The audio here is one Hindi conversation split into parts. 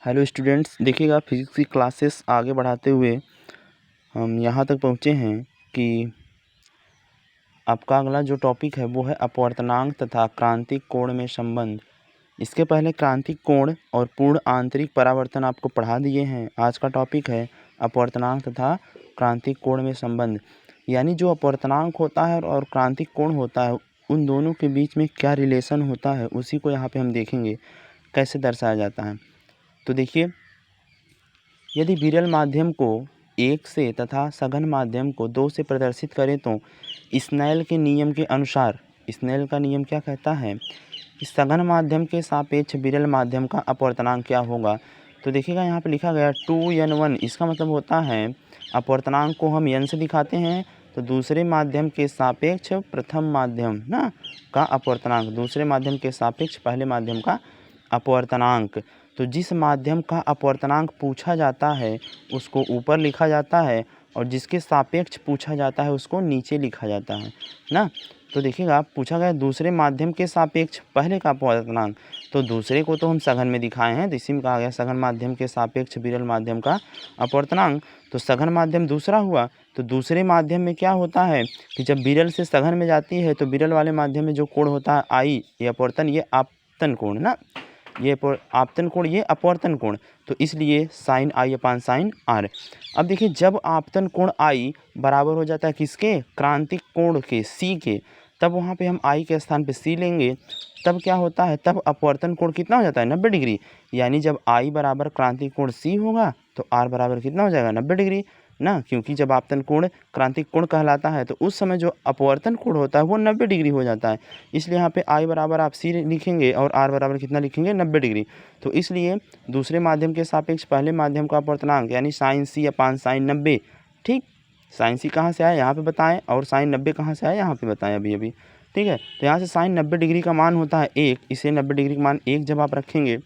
हेलो स्टूडेंट्स, देखिएगा फिजिक्स की क्लासेस आगे बढ़ाते हुए हम यहाँ तक पहुँचे हैं कि आपका अगला जो टॉपिक है वो है अपवर्तनांक तथा क्रांतिक कोण में संबंध। इसके पहले क्रांतिक कोण और पूर्ण आंतरिक परावर्तन आपको पढ़ा दिए हैं। आज का टॉपिक है अपवर्तनांक तथा क्रांतिक कोण में संबंध, यानी जो अपवर्तनांक होता है और क्रांतिक कोण होता है उन दोनों के बीच में क्या रिलेशन होता है, उसी को यहाँ पे हम देखेंगे कैसे दर्शाया जाता है। तो देखिए, यदि विरल माध्यम को 1 से तथा सघन माध्यम को 2 से प्रदर्शित करें तो स्नेल के नियम के अनुसार, स्नेल का नियम क्या कहता है कि सघन माध्यम के सापेक्ष विरल माध्यम का अपवर्तनांक क्या होगा। तो देखिएगा यहाँ पे लिखा गया 2n1, इसका मतलब होता है अपवर्तनांक को हम n से दिखाते हैं तो दूसरे माध्यम के सापेक्ष प्रथम माध्यम ना का अपवर्तनांक, दूसरे माध्यम के सापेक्ष पहले माध्यम का अपवर्तनांक। तो जिस माध्यम का अपवर्तनांक पूछा जाता है उसको ऊपर लिखा जाता है और जिसके सापेक्ष पूछा जाता है उसको नीचे लिखा जाता है ना। तो देखिएगा पूछा गया दूसरे माध्यम के सापेक्ष पहले का अपवर्तनांक, तो दूसरे को तो हम सघन में दिखाए हैं तो इसी में कहा गया सघन माध्यम के सापेक्ष विरल माध्यम का अपवर्तनांक। तो सघन माध्यम दूसरा हुआ, तो दूसरे माध्यम में क्या होता है कि जब विरल से सघन में जाती है तो विरल वाले माध्यम में जो कोण होता है आई, ये अपवर्तन, ये आपतन कोण ना, ये आपतन कोण, ये अपवर्तन कोण, तो इसलिए sine i upon sine r. अब देखिए जब आपतन कोण आई बराबर हो जाता है किसके, क्रांतिक कोण के सी के, तब वहाँ पे हम आई के स्थान पे सी लेंगे, तब क्या होता है, तब अपवर्तन कोण कितना हो जाता है 90 डिग्री। यानी जब आई बराबर क्रांतिक कोण सी होगा तो आर बराबर कितना हो जाएगा 90 डिग्री ना, क्योंकि जब आपतन कोण क्रांतिक कोण कहलाता है तो उस समय जो अपवर्तन कोण होता है वो 90 डिग्री हो जाता है। इसलिए यहाँ पे आई बराबर आप सी लिखेंगे और आर बराबर कितना लिखेंगे 90 डिग्री। तो इसलिए दूसरे माध्यम के सापेक्ष पहले माध्यम का अपवर्तनांक यानी साइन सी अपान साइन 90। ठीक, साइन सी कहाँ से आया यहाँ पे बताएं और साइन 90 कहाँ से आया यहाँ पे बताएं अभी अभी। ठीक है, तो यहाँ से साइन 90 डिग्री का मान होता है 1, इसे 90 डिग्री का मान 1 जब आप रखेंगे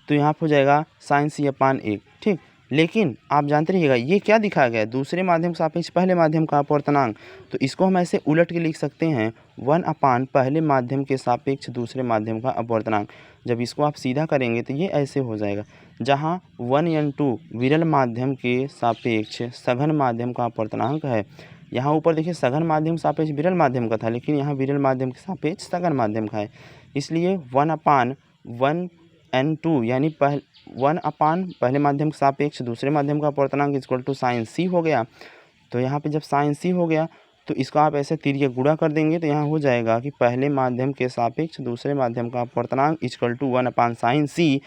तो यहाँ पर हो जाएगा साइन सी अपान 1। ठीक, लेकिन आप जानते रहिएगा ये क्या दिखाया गया है, दूसरे माध्यम के सापेक्ष पहले माध्यम का अपवर्तनांक, तो इसको हम ऐसे उलट के लिख सकते हैं 1 अपान पहले माध्यम के सापेक्ष दूसरे माध्यम का अपवर्तनांक। जब इसको आप सीधा करेंगे तो ये ऐसे हो जाएगा, जहाँ 1n2 विरल माध्यम के सापेक्ष सघन माध्यम का अपवर्तनांक है। यहाँ ऊपर देखिए सघन माध्यम सापेक्ष विरल माध्यम का था, लेकिन यहाँ विरल माध्यम के सापेक्ष सघन माध्यम का है, इसलिए 1 अपान 1n2 यानी 1 अपान पहले माध्यम के सापेक्ष दूसरे माध्यम का अपवर्तनांक इक्वल टू साइन सी हो गया। तो यहाँ पे जब साइन सी हो गया तो इसको आप ऐसे तिर्यक गुणा कर देंगे तो यहाँ हो जाएगा कि पहले माध्यम के सापेक्ष दूसरे माध्यम का अपवर्तनांक इक्वल टू 1 अपान साइन सी।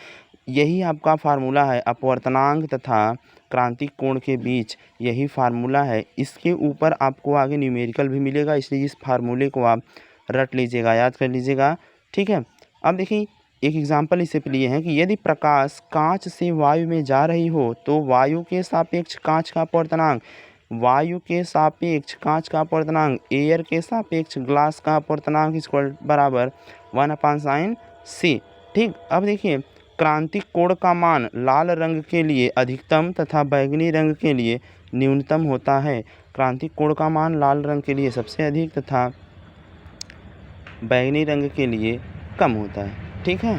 यही आपका फार्मूला है अपवर्तनांक तथा क्रांतिक कोण के बीच, यही फार्मूला है। इसके ऊपर आपको आगे न्यूमेरिकल भी मिलेगा, इसलिए इस फार्मूले को आप रट लीजिएगा, याद कर लीजिएगा। ठीक है, अब देखिए एक एग्जाम्पल इसे पे लिए हैं कि यदि प्रकाश कांच से वायु में जा रही हो तो वायु के सापेक्ष कांच का अपवर्तनांक, वायु के सापेक्ष कांच का अपवर्तनांक एयर के सापेक्ष ग्लास का अपवर्तनांक इक्वल बराबर 1 अपान साइन सी। ठीक, अब देखिए क्रांतिक कोण का मान लाल रंग के लिए अधिकतम तथा बैंगनी रंग के लिए न्यूनतम होता है। क्रांतिक कोण का मान लाल रंग के लिए सबसे अधिक तथा बैंगनी रंग के लिए कम होता है। ठीक है।